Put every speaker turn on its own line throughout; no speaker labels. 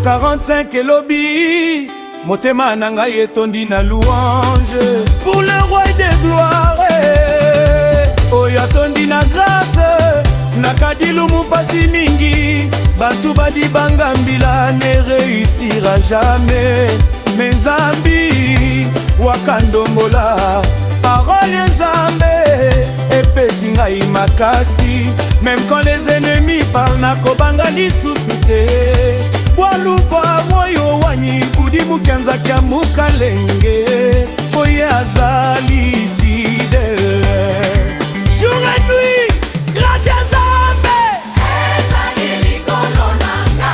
45 elobi motema na ngai etondi na louange pour le roi de gloire oyo atondi na grâce nakadilumu pasi mingi bantu badibanga mbila ne réussira jamais menzambi wakandombola parole nzambe epesi ngai makasi même quand les ennemis parlent nakobanga lisusu te bwaluba moyo wanyi budi mukanzaki ya mukalenge oye azali fidèle jour et nuit grâce ya nzambe ezali likolo nanga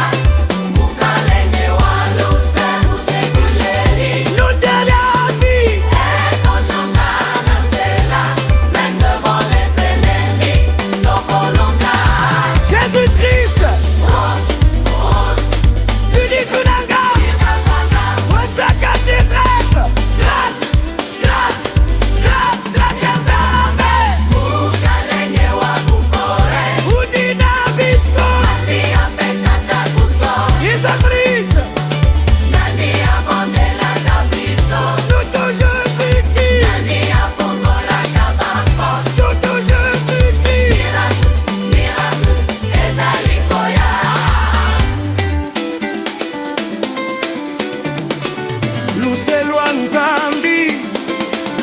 mukalenge wa lusebu tekuleli ludeli ya vie ekozonga na nzela même devant les ennemis tokolonga Jésus Christ luselwa nzambi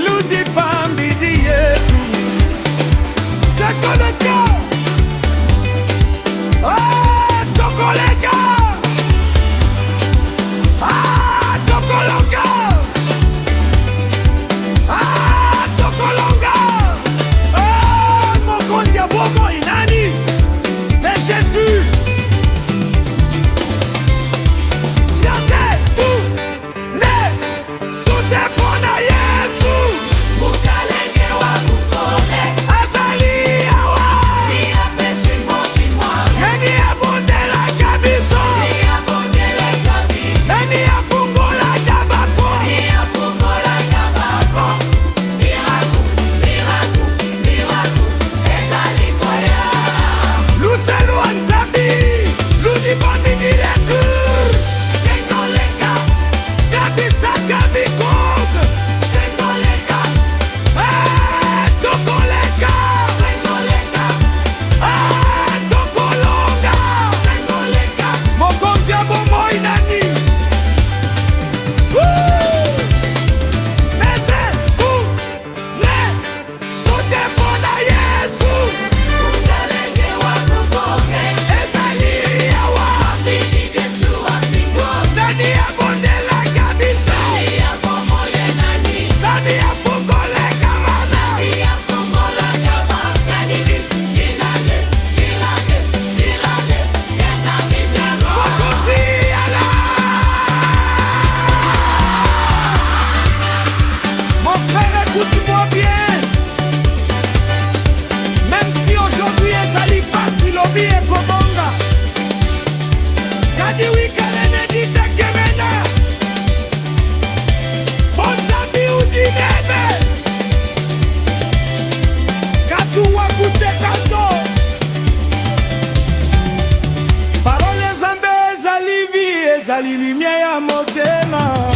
ludipambi di yetu tokoleka tokoleka tokolonga tokolonga mokonzi ya bomoi nani mais Jésus écoute-moi bien. Même si aujourd'hui ezali pasi lobi ekobonga kadi wikalene ditekemena bonzambi udinebe katuwa kutekanto parole nzambe ezali vie ezali lumière ya motema